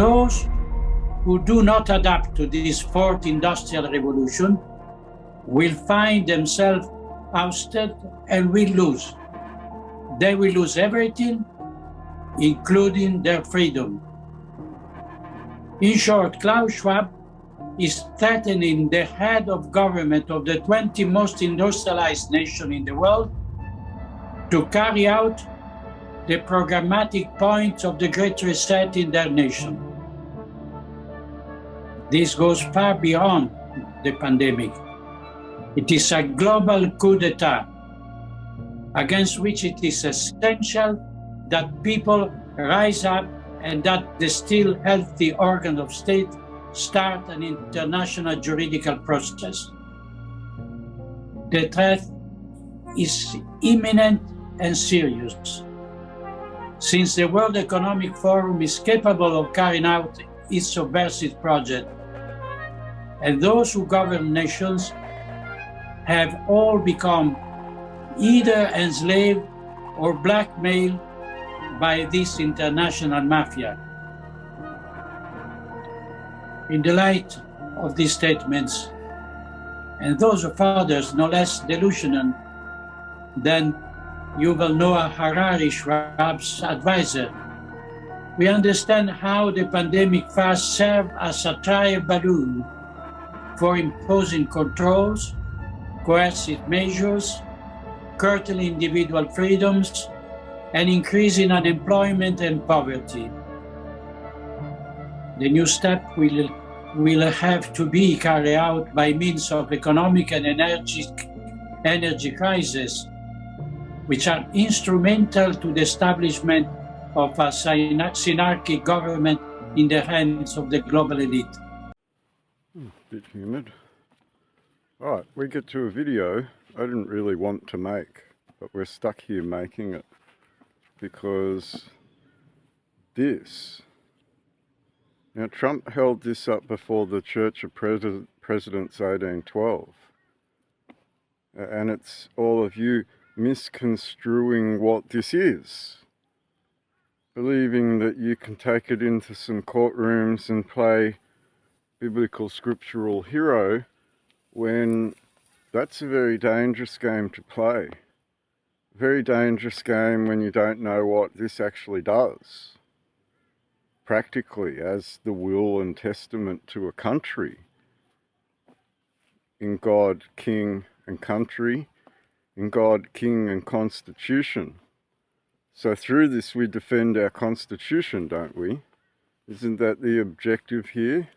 Those who do not adapt to this fourth industrial revolution will find themselves ousted and will lose. They will lose everything, including their freedom. In short, Klaus Schwab is threatening the head of government of the 20 most industrialized nations in the world to carry out the programmatic points of the Great Reset in their nation. This goes far beyond the pandemic. It is a global coup d'etat against which it is essential that people rise up and that the still healthy organ of state start an international juridical process. The threat is imminent and serious. Since the World Economic Forum is capable of carrying out its subversive project, and those who govern nations have all become either enslaved or blackmailed by this international mafia. In the light of these statements, and those of others no less delusional than Yuval Noah Harari, Schwab's advisor, we understand how the pandemic first served as a trial balloon for imposing controls, coercive measures, curtailing individual freedoms, and increasing unemployment and poverty. The new step will have to be carried out by means of economic and energy crisis, which are instrumental to the establishment of a synarchic government in the hands of the global elite. Bit humid. Alright, we get to a video I didn't really want to make, but we're stuck here making it because this. Now Trump held this up before the Church of Presidents 1812, and it's all of you misconstruing what this is, believing that you can take it into some courtrooms and play biblical scriptural hero when that's a very dangerous game to play. A very dangerous game when you don't know what this actually does practically as the will and testament to a country in God, King and country, in God, King and Constitution. So through this we defend our Constitution, don't we? Isn't that the objective here?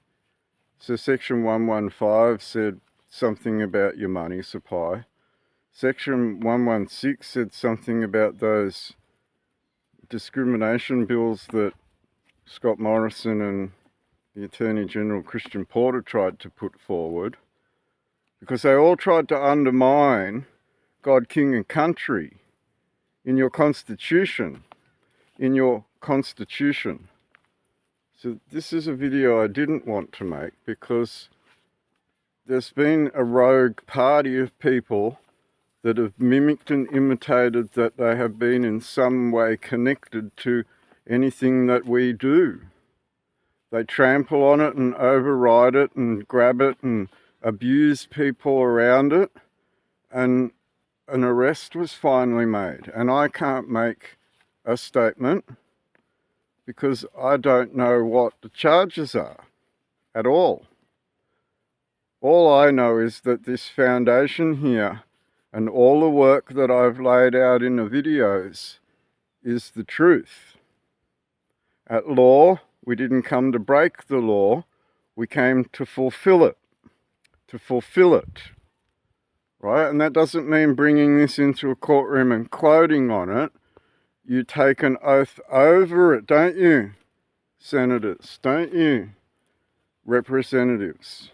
So section 115 said something about your money supply. Section 116 said something about those discrimination bills that Scott Morrison and the Attorney General Christian Porter tried to put forward, because they all tried to undermine God, King and country in your Constitution, So this is a video I didn't want to make because there's been a rogue party of people that have mimicked and imitated that they have been in some way connected to anything that we do. They trample on it and override it and grab it and abuse people around it, and an arrest was finally made. And I can't make a statement because I don't know what the charges are at all. All I know is that this foundation here and all the work that I've laid out in the videos is the truth. At law, we didn't come to break the law, we came to fulfill it. Right? And that doesn't mean bringing this into a courtroom and quoting on it. You take an oath over it, don't you, senators? Don't you, representatives?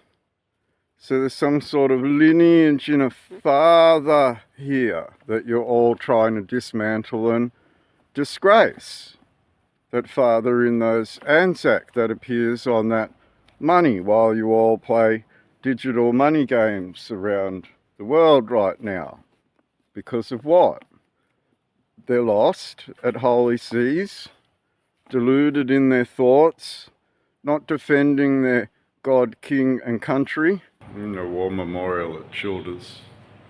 So there's some sort of lineage in a father here that you're all trying to dismantle and disgrace. That father in those Anzac that appears on that money while you all play digital money games around the world right now. Because of what? They're lost at holy seas, deluded in their thoughts, not defending their God, King and country. In a war memorial at Childers,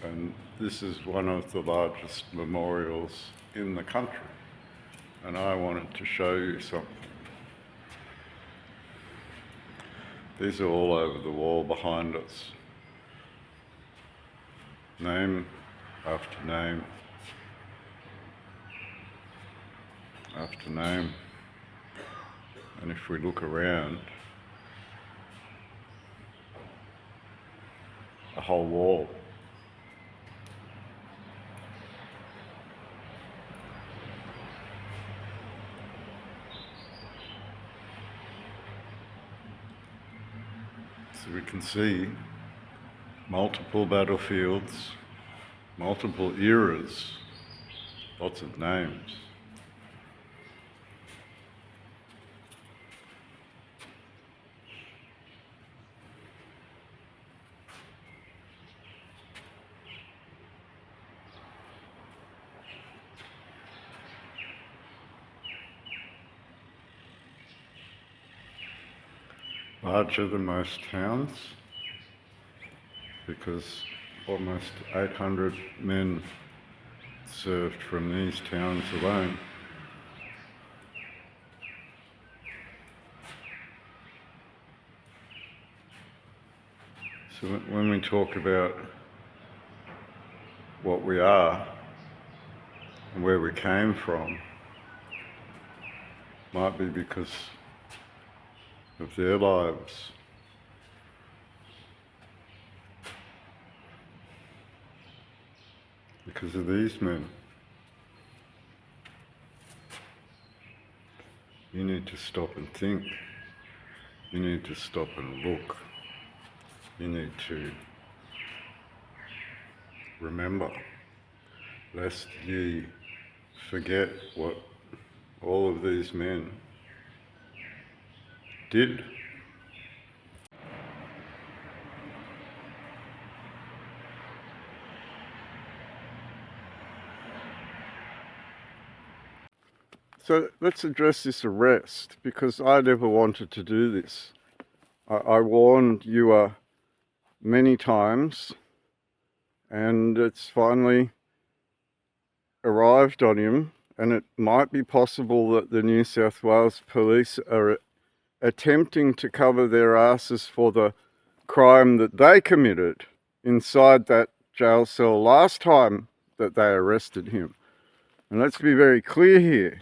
and this is one of the largest memorials in the country, and I wanted to show you something. These are all over the wall behind us. Name after name after name. And if we look around, a whole wall. So we can see multiple battlefields, multiple eras, lots of names. Larger than most towns, because almost 800 men served from these towns alone. So when we talk about what we are and where we came from, might be because of their lives. Because of these men. You need to stop and think. You need to stop and look. You need to remember, lest ye forget what all of these men did. So let's address this arrest, because I never wanted to do this. I warned you many times, and it's finally arrived on him, and it might be possible that the New South Wales police are attempting to cover their asses for the crime that they committed inside that jail cell last time that they arrested him. And let's be very clear here.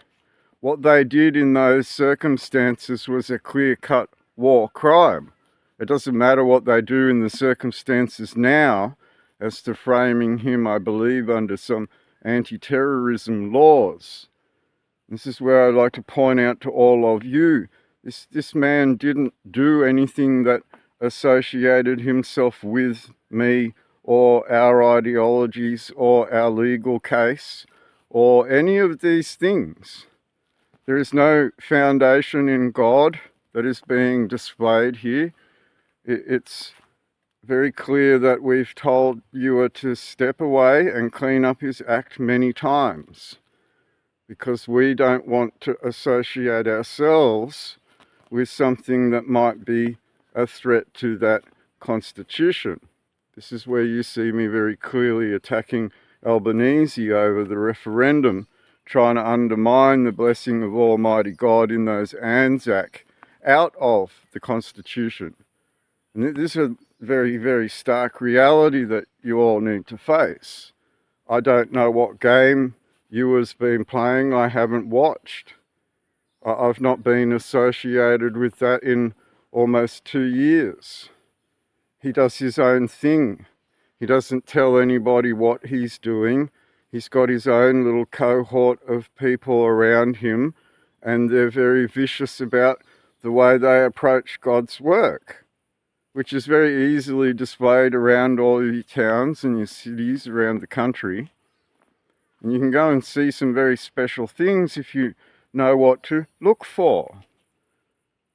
What they did in those circumstances was a clear-cut war crime. It doesn't matter what they do in the circumstances now as to framing him, I believe, under some anti-terrorism laws. This is where I'd like to point out to all of you, this man didn't do anything that associated himself with me or our ideologies or our legal case or any of these things. There is no foundation in God that is being displayed here. It's very clear that we've told you to step away and clean up his act many times, because we don't want to associate ourselves with something that might be a threat to that constitution. This is where you see me very clearly attacking Albanese over the referendum, trying to undermine the blessing of Almighty God in those Anzac out of the Constitution. And this is a very, very stark reality that you all need to face. I don't know what game you has been playing. I haven't watched. I've not been associated with that in almost 2 years. He does his own thing. He doesn't tell anybody what he's doing. He's got his own little cohort of people around him, and they're very vicious about the way they approach God's work, which is very easily displayed around all your towns and your cities around the country. And you can go and see some very special things if you know what to look for.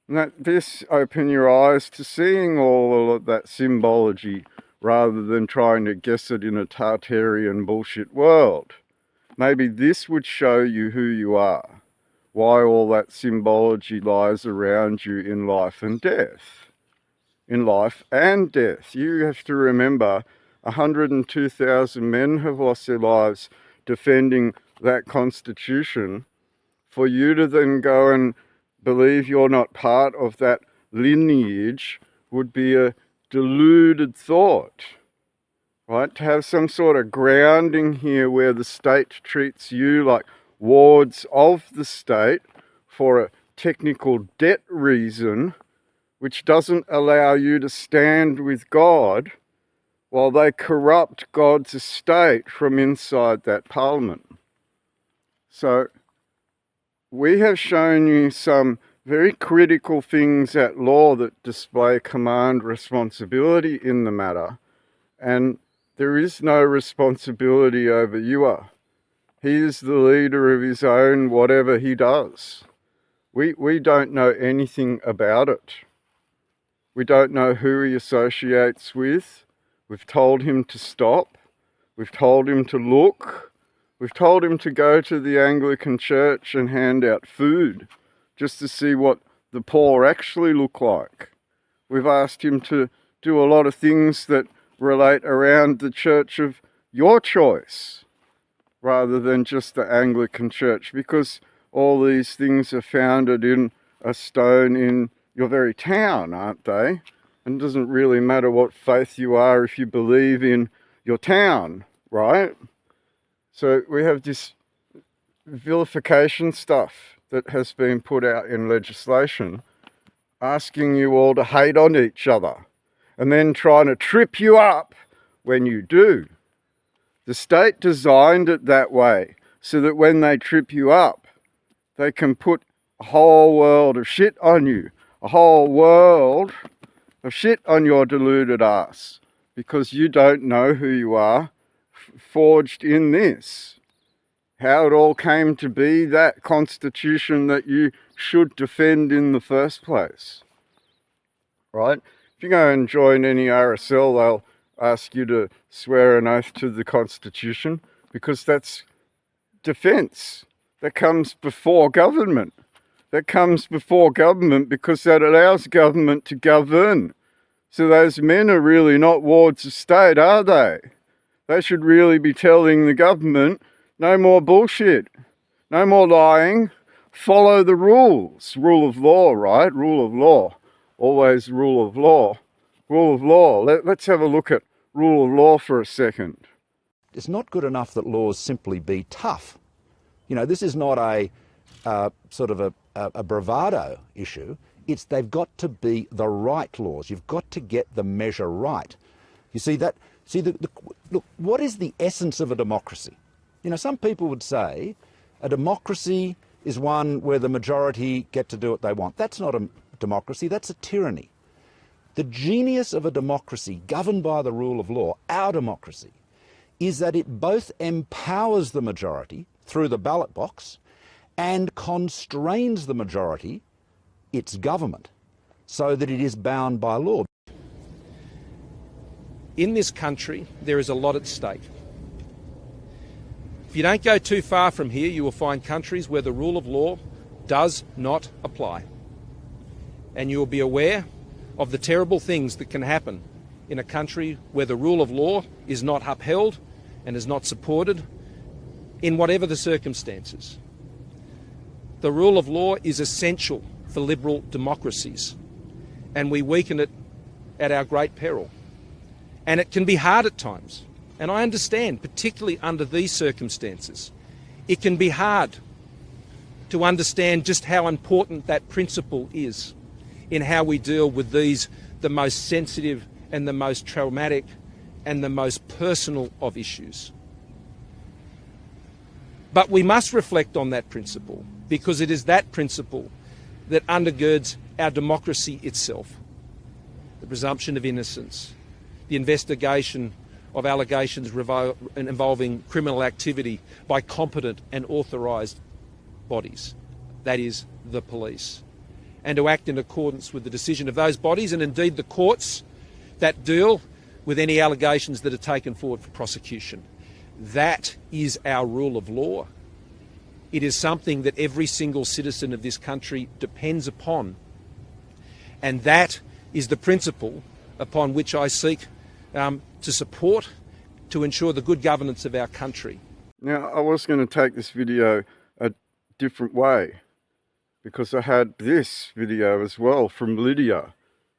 And that this open your eyes to seeing all of that symbology rather than trying to guess it in a Tartarian bullshit world. Maybe this would show you who you are, why all that symbology lies around you in life and death. In life and death. You have to remember 102,000 men have lost their lives defending that constitution. For you to then go and believe you're not part of that lineage would be a deluded thought, right? To have some sort of grounding here where the state treats you like wards of the state for a technical debt reason, which doesn't allow you to stand with God while they corrupt God's estate from inside that parliament. So we have shown you some very critical things at law that display command responsibility in the matter, and there is no responsibility over Ewa. He is the leader of his own whatever he does. We don't know anything about it. We don't know who he associates with. We've told him to stop. We've told him to look. We've told him to go to the Anglican Church and hand out food just to see what the poor actually look like. We've asked him to do a lot of things that relate around the church of your choice rather than just the Anglican Church, because all these things are founded in a stone in your very town, aren't they? And it doesn't really matter what faith you are if you believe in your town, right? So we have this vilification stuff that has been put out in legislation, asking you all to hate on each other and then trying to trip you up when you do. The state designed it that way so that when they trip you up, they can put a whole world of shit on you, a whole world of shit on your deluded ass, because you don't know who you are, forged in this. How it all came to be that constitution that you should defend in the first place. Right? If you go and join any RSL, they'll ask you to swear an oath to the Constitution, because that's defence. That comes before government. That comes before government because that allows government to govern. So those men are really not wards of state, are they? They should really be telling the government, no more bullshit, no more lying, follow the rules. Rule of law, right? Rule of law. Always rule of law. Rule of law. Let's have a look at rule of law for a second. It's not good enough that laws simply be tough. You know, this is not a sort of a bravado issue. It's they've got to be the right laws. You've got to get the measure right. You see that? Look, what is the essence of a democracy? You know, some people would say a democracy is one where the majority get to do what they want. That's not a democracy, that's a tyranny. The genius of a democracy governed by the rule of law, our democracy, is that it both empowers the majority through the ballot box and constrains the majority, its government, so that it is bound by law. In this country, there is a lot at stake. If you don't go too far from here, you will find countries where the rule of law does not apply. And you will be aware of the terrible things that can happen in a country where the rule of law is not upheld and is not supported in whatever the circumstances. The rule of law is essential for liberal democracies, and we weaken it at our great peril. And it can be hard at times. And I understand, particularly under these circumstances, it can be hard to understand just how important that principle is in how we deal with these, the most sensitive and the most traumatic and the most personal of issues. But we must reflect on that principle, because it is that principle that undergirds our democracy itself. The presumption of innocence, the investigation of allegations involving criminal activity by competent and authorised bodies, that is, the police, and to act in accordance with the decision of those bodies and indeed the courts that deal with any allegations that are taken forward for prosecution. That is our rule of law. It is something that every single citizen of this country depends upon. And that is the principle upon which I seek to support, to ensure the good governance of our country. Now, I was going to take this video a different way, because I had this video as well from Lydia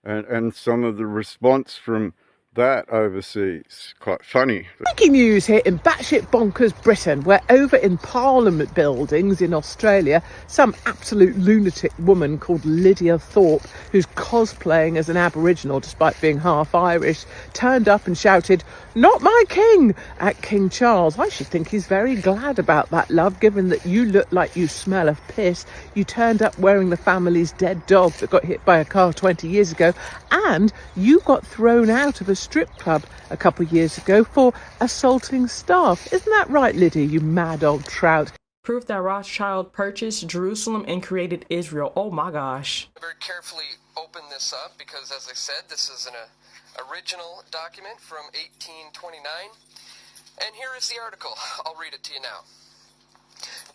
and some of the response from that overseas. Quite funny. Breaking news here in batshit bonkers Britain, where over in Parliament buildings in Australia, some absolute lunatic woman called Lydia Thorpe, who's cosplaying as an Aboriginal despite being half Irish, turned up and shouted, "Not my king," at King Charles. I should think he's very glad about that, love, given that you look like you smell of piss. You turned up wearing the family's dead dog that got hit by a car 20 years ago, and you got thrown out of a strip club a couple of years ago for assaulting staff. Isn't that right, Lydia, you mad old trout? Proof that Rothschild purchased Jerusalem and created Israel. Oh my gosh. I very carefully open this up because, as I said, this is an original document from 1829. And here is the article. I'll read it to you now.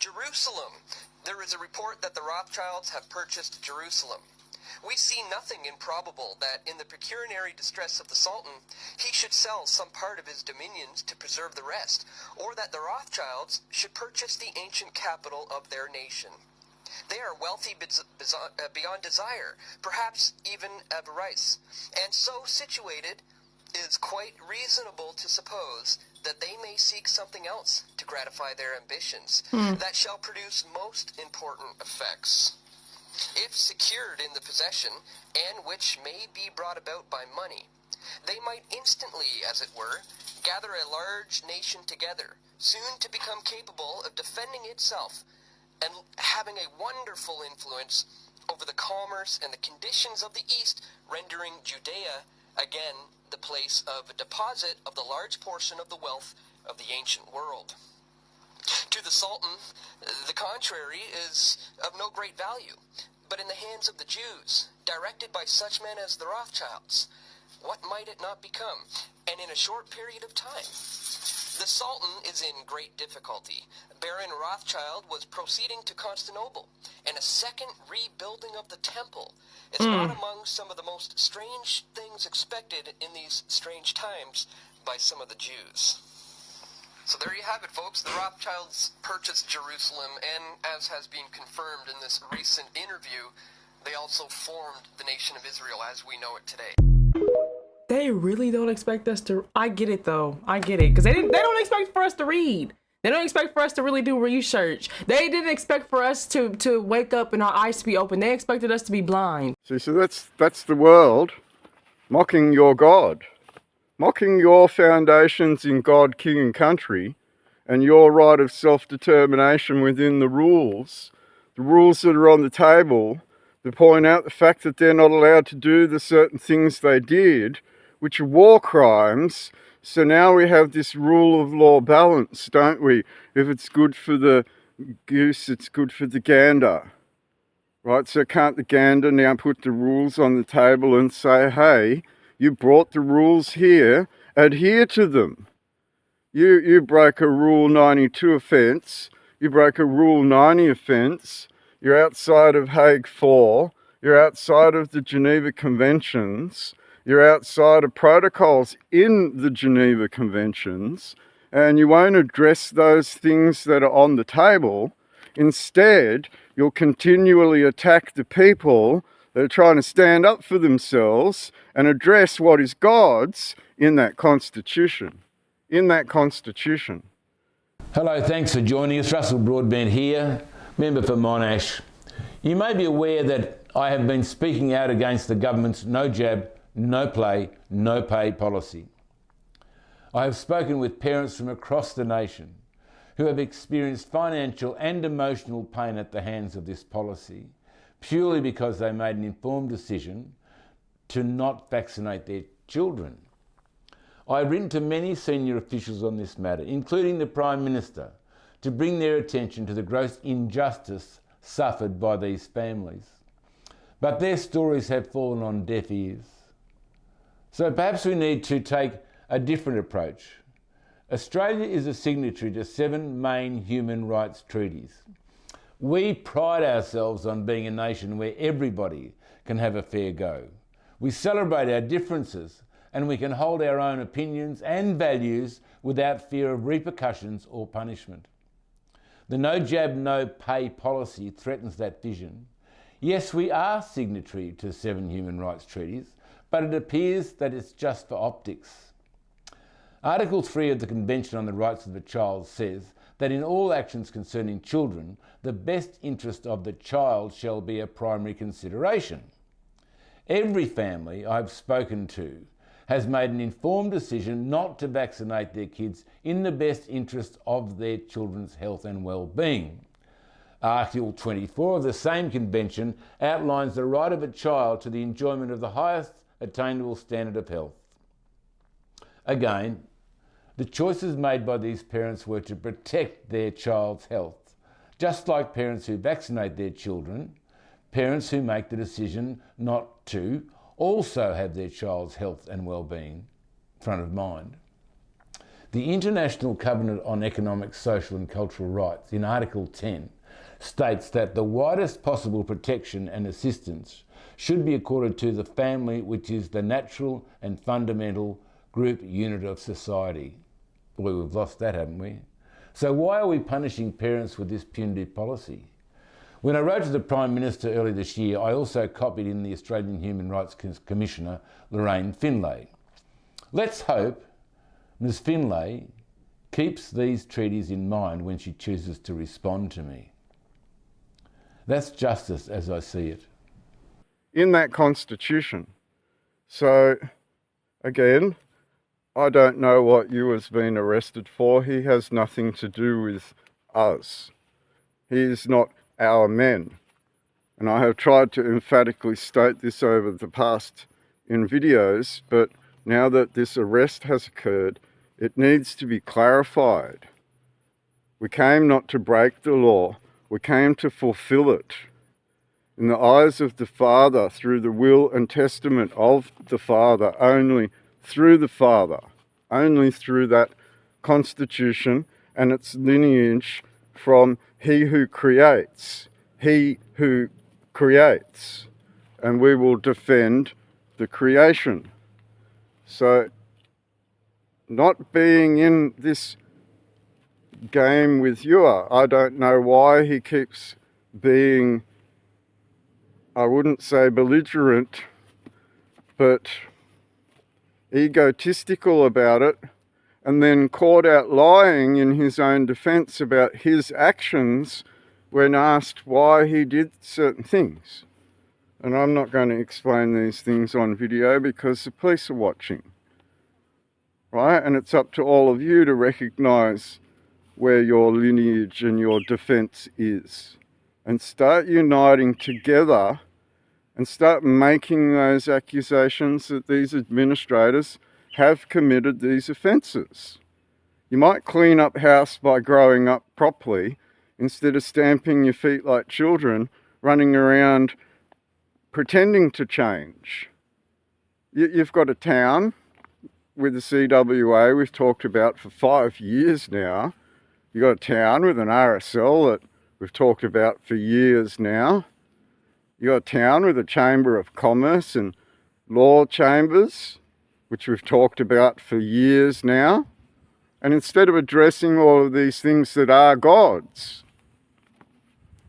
Jerusalem. There is a report that the Rothschilds have purchased Jerusalem. We see nothing improbable that in the pecuniary distress of the Sultan, he should sell some part of his dominions to preserve the rest, or that the Rothschilds should purchase the ancient capital of their nation. They are wealthy beyond desire, perhaps even avarice, and so situated it is quite reasonable to suppose that they may seek something else to gratify their ambitions that shall produce most important effects. If secured in the possession, and which may be brought about by money, they might instantly, as it were, gather a large nation together, soon to become capable of defending itself, and having a wonderful influence over the commerce and the conditions of the East, rendering Judea again the place of a deposit of the large portion of the wealth of the ancient world. To the Sultan, the contrary is of no great value, but in the hands of the Jews, directed by such men as the Rothschilds, what might it not become, and in a short period of time? The Sultan is in great difficulty. Baron Rothschild was proceeding to Constantinople, and a second rebuilding of the temple is not among some of the most strange things expected in these strange times by some of the Jews. So there you have it, folks. The Rothschilds purchased Jerusalem, and as has been confirmed in this recent interview, they also formed the nation of Israel as we know it today. They really don't expect us to. I get it though. I get it, because they don't expect for us to read. They don't expect for us to really do research. They didn't expect for us to wake up and our eyes to be open. They expected us to be blind. See, so that's the world mocking your God, mocking your foundations in God, King and country, and your right of self-determination within the rules that are on the table. They point out the fact that they're not allowed to do the certain things they did, which are war crimes. So now we have this rule of law balance, don't we? If it's good for the goose, it's good for the gander. Right? So can't the gander now put the rules on the table and say, hey, you brought the rules here, adhere to them. You broke a Rule 92 offence, you broke a Rule 90 offence, you're outside of Hague 4, you're outside of the Geneva Conventions, you're outside of protocols in the Geneva Conventions, and you won't address those things that are on the table. Instead, you'll continually attack the people that are trying to stand up for themselves and address what is God's in that Constitution. In that Constitution. Hello, thanks for joining us. Russell Broadbent here, member for Monash. You may be aware that I have been speaking out against the government's no jab, no play, no pay policy. I have spoken with parents from across the nation who have experienced financial and emotional pain at the hands of this policy, purely because they made an informed decision to not vaccinate their children. I have written to many senior officials on this matter, including the Prime Minister, to bring their attention to the gross injustice suffered by these families. But their stories have fallen on deaf ears. So perhaps we need to take a different approach. Australia is a signatory to 7 main human rights treaties, We pride ourselves on being a nation where everybody can have a fair go. We celebrate our differences and we can hold our own opinions and values without fear of repercussions or punishment. The no jab, no pay policy threatens that vision. Yes, we are signatory to 7 human rights treaties, but it appears that it's just for optics. Article 3 of the Convention on the Rights of the Child says that in all actions concerning children, the best interest of the child shall be a primary consideration. Every family I've spoken to has made an informed decision not to vaccinate their kids in the best interest of their children's health and well-being. Article 24 of the same convention outlines the right of a child to the enjoyment of the highest attainable standard of health. Again, the choices made by these parents were to protect their child's health, just like parents who vaccinate their children. Parents who make the decision not to also have their child's health and well-being front of mind. The International Covenant on Economic, Social and Cultural Rights in Article 10 states that the widest possible protection and assistance should be accorded to the family, which is the natural and fundamental group unit of society. Boy, we've lost that, haven't we? So why are we punishing parents with this punitive policy? When I wrote to the Prime Minister early this year, I also copied in the Australian Human Rights Commissioner, Lorraine Finlay. Let's hope Ms Finlay keeps these treaties in mind when she chooses to respond to me. That's justice as I see it. In that Constitution. So, again, I don't know what you has been arrested for. He has nothing to do with us. He is not our men. And I have tried to emphatically state this over the past in videos, but now that this arrest has occurred, it needs to be clarified. We came not to break the law, we came to fulfill it. In the eyes of the Father, through the will and testament of the Father, only through the Father, only through that Constitution and its lineage from He who creates. He who creates. And we will defend the creation. So, not being in this game with you, I don't know why he keeps being, I wouldn't say belligerent, but egotistical about it, and then caught out lying in his own defence about his actions when asked why he did certain things. And I'm not going to explain these things on video because the police are watching, right? And it's up to all of you to recognise where your lineage and your defence is, and start uniting together and start making those accusations that these administrators have committed these offences. You might clean up house by growing up properly instead of stamping your feet like children, running around pretending to change. You've got a town with the CWA we've talked about for 5 years now. You've got a town with an RSL that we've talked about for years now. You've got a town with a Chamber of Commerce and law chambers, which we've talked about for years now. And instead of addressing all of these things that are God's,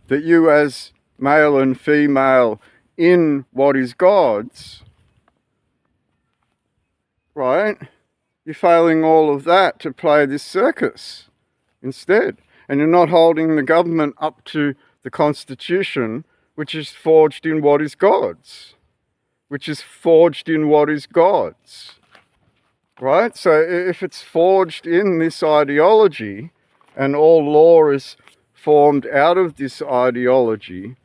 that you as male and female in what is God's, right? You're failing all of that to play this circus instead. And you're not holding the government up to the Constitution, which is forged in what is God's. Which is forged in what is God's. Right? So if it's forged in this ideology, and all law is formed out of this ideology,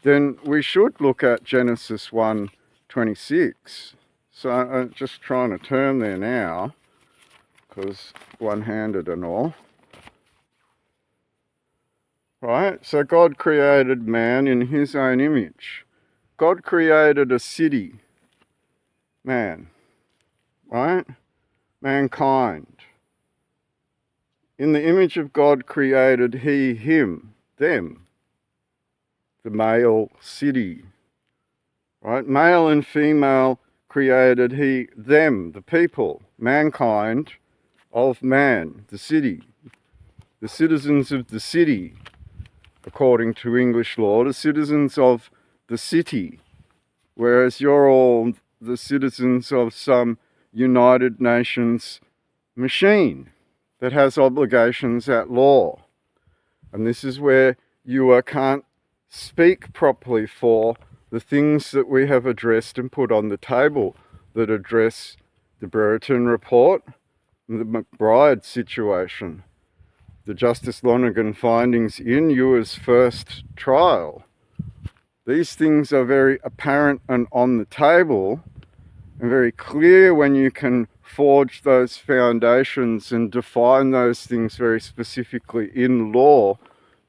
then we should look at Genesis 1:26. So I'm just trying to turn there now, because one-handed and all. Right? So God created man in his own image. God created a city, man, right? Mankind. In the image of God created he, him, them. the male city, right? Male and female created he, them, the people, mankind of man, the city, the citizens of the city, according to English law, the citizens of the city, whereas you're all the citizens of some United Nations machine that has obligations at law. And this is where you can't speak properly for the things that we have addressed and put on the table that address the Brereton report, the McBride situation, the Justice Lonergan findings in Ewer's first trial. These things are very apparent and on the table and very clear when you can forge those foundations and define those things very specifically in law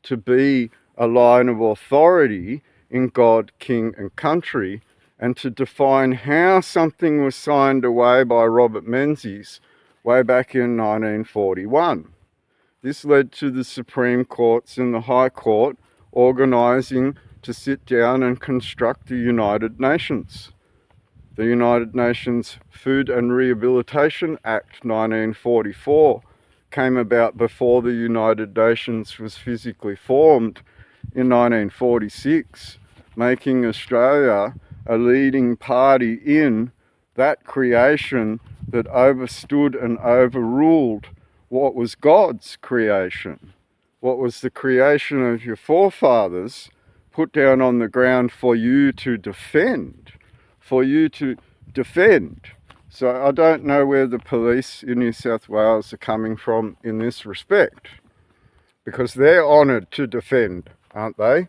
to be a line of authority in God, King and country, and to define how something was signed away by Robert Menzies way back in 1941. This led to the Supreme Courts and the High Court organising to sit down and construct the United Nations. The United Nations Food and Rehabilitation Act 1944 came about before the United Nations was physically formed in 1946, making Australia a leading party in that creation that overstood and overruled what was God's creation, what was the creation of your forefathers put down on the ground for you to defend, So I don't know where the police in New South Wales are coming from in this respect, because they're honoured to defend, aren't they?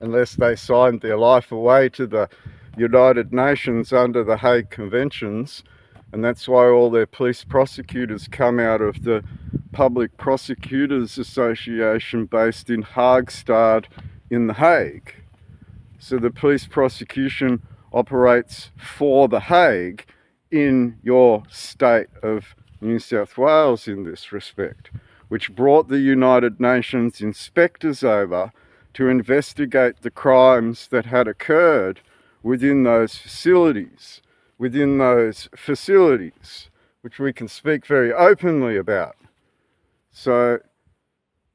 Unless they signed their life away to the United Nations under the Hague Conventions, and that's why all their police prosecutors come out of the Public Prosecutors Association based in Haagstad in The Hague. So the police prosecution operates for The Hague in your state of New South Wales in this respect, which brought the United Nations inspectors over to investigate the crimes that had occurred within those facilities, which we can speak very openly about. So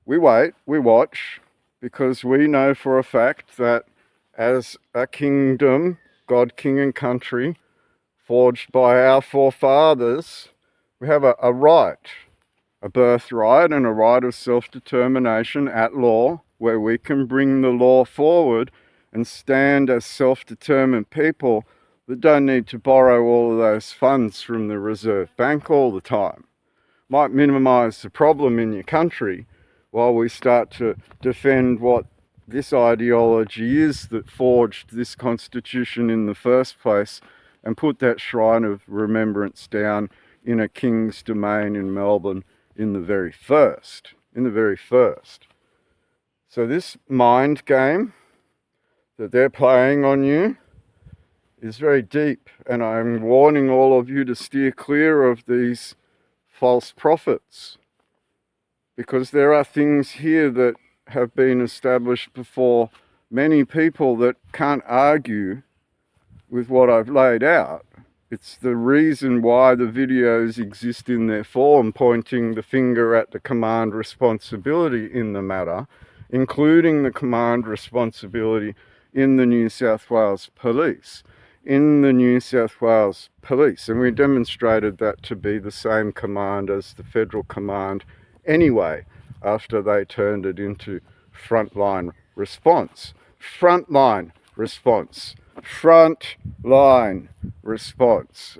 we wait, we watch, because we know for a fact that as a kingdom, God, King and country, forged by our forefathers, we have a right, a birthright and a right of self-determination at law, where we can bring the law forward and stand as self-determined people that don't need to borrow all of those funds from the Reserve Bank all the time. Might minimise the problem in your country while we start to defend what this ideology is that forged this constitution in the first place and put that shrine of remembrance down in a king's domain in Melbourne in the very first. So this mind game that they're playing on you is very deep, and I'm warning all of you to steer clear of these false prophets, because there are things here that have been established before many people that can't argue with what I've laid out. It's the reason why the videos exist in their form, pointing the finger at the command responsibility in the matter, including the command responsibility in the New South Wales Police. And we demonstrated that to be the same command as the federal command anyway, after they turned it into frontline response. Frontline response.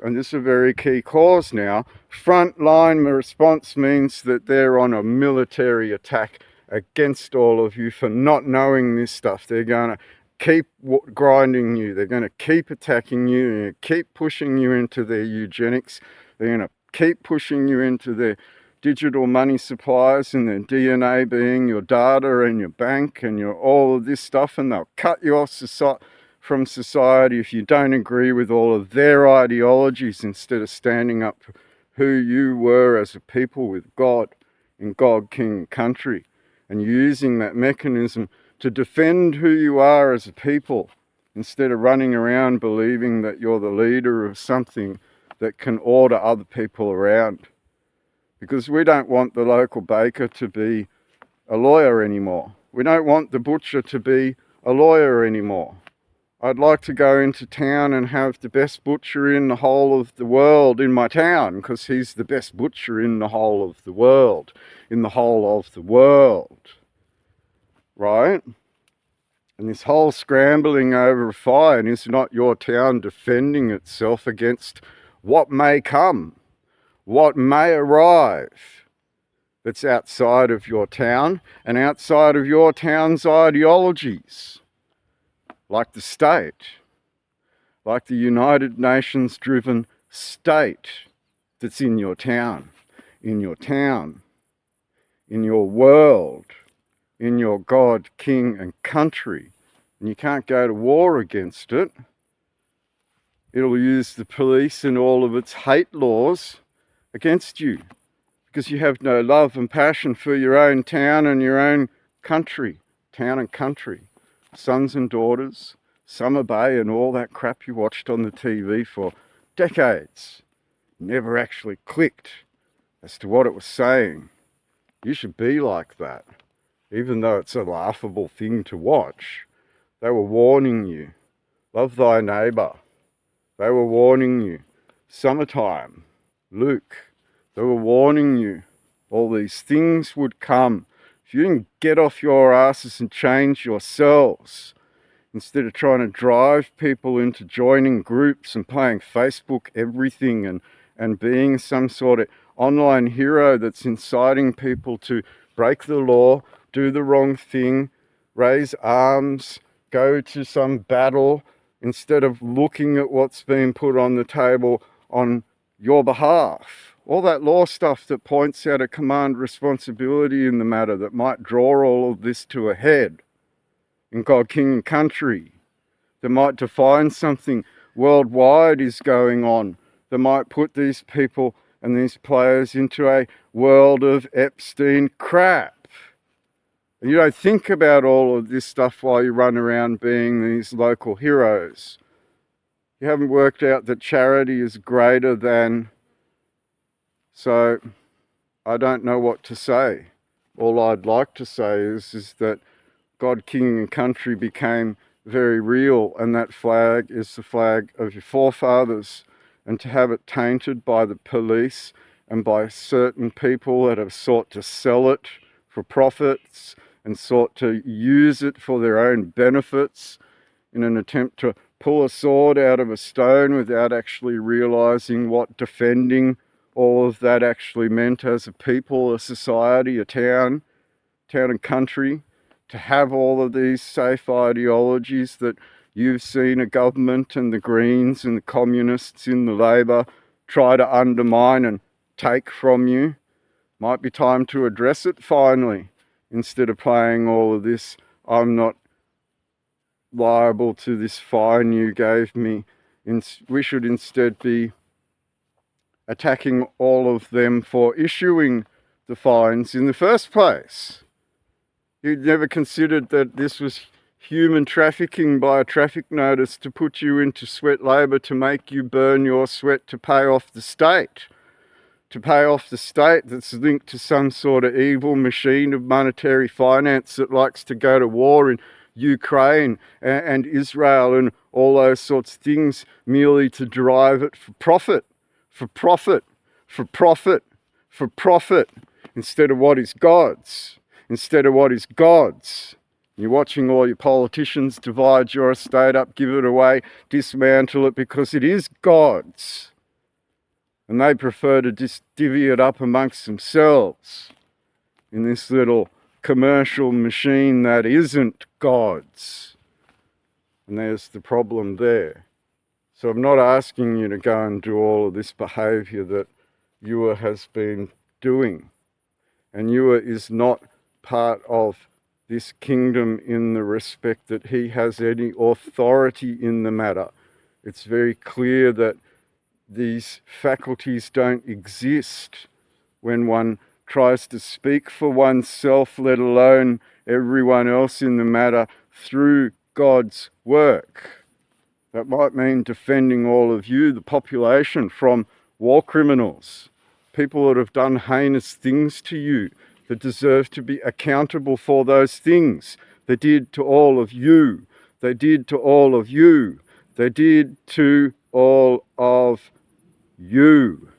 And this is a very key clause now. Frontline response means that they're on a military attack against all of you for not knowing this stuff. They're going to keep grinding you. They're going to keep attacking you. They're going to keep pushing you into their eugenics. They're going to keep pushing you into their digital money supplies and their DNA being your data and your bank and your all of this stuff, and they'll cut you off from society if you don't agree with all of their ideologies, instead of standing up for who you were as a people with God in God, King, country, and using that mechanism to defend who you are as a people, instead of running around believing that you're the leader of something that can order other people around. Because we don't want the local baker to be a lawyer anymore. We don't want the butcher to be a lawyer anymore. I'd like to go into town and have the best butcher in the whole of the world in my town, because he's the best butcher in the whole of the world. In the whole of the world. Right? And this whole scrambling over a fine is not your town defending itself against what may come, what may arrive, that's outside of your town and outside of your town's ideologies. Like the state, like the United Nations driven state that's in your town, in your world, in your God, King and country. And you can't go to war against it. It'll use the police and all of its hate laws against you, because you have no love and passion for your own town and your own country, town and country. Sons and daughters, Summer Bay and all that crap you watched on the TV for decades. Never actually clicked as to what it was saying. You should be like that, even though it's a laughable thing to watch. They were warning you. Love thy neighbour. They were warning you. Summertime. Luke. They were warning you. All these things would come. If you didn't get off your asses and change yourselves, instead of trying to drive people into joining groups and playing Facebook everything and being some sort of online hero that's inciting people to break the law, do the wrong thing, raise arms, go to some battle, instead of looking at what's being put on the table on your behalf. All that law stuff that points out a command responsibility in the matter that might draw all of this to a head in God, King and country, that might define something worldwide is going on, that might put these people and these players into a world of Epstein crap. And you don't think about all of this stuff while you run around being these local heroes. You haven't worked out that charity is greater than. So I don't know what to say. All I'd like to say is that God, King and country became very real, and that flag is the flag of your forefathers. And to have it tainted by the police and by certain people that have sought to sell it for profits and sought to use it for their own benefits in an attempt to pull a sword out of a stone without actually realizing what defending all of that actually meant as a people, a society, a town and country, to have all of these safe ideologies that you've seen a government and the Greens and the communists in the Labor try to undermine and take from you. Might be time to address it finally, instead of playing all of this, I'm not liable to this fine you gave me. We should instead be attacking all of them for issuing the fines in the first place. You'd never considered that this was human trafficking by a traffic notice to put you into sweat labour, to make you burn your sweat to pay off the state. To pay off the state that's linked to some sort of evil machine of monetary finance that likes to go to war in Ukraine and Israel and all those sorts of things, merely to drive it for profit. For profit, for profit, for profit, instead of what is God's, instead of what is God's. You're watching all your politicians divide your estate up, give it away, dismantle it because it is God's. And they prefer to just divvy it up amongst themselves in this little commercial machine that isn't God's. And there's the problem there. So I'm not asking you to go and do all of this behaviour that Ewa has been doing. And Ewa is not part of this kingdom in the respect that he has any authority in the matter. It's very clear that these faculties don't exist when one tries to speak for oneself, let alone everyone else in the matter, through God's work. That might mean defending all of you, the population, from war criminals, people that have done heinous things to you, that deserve to be accountable for those things. They did to all of you. They did to all of you. They did to all of you.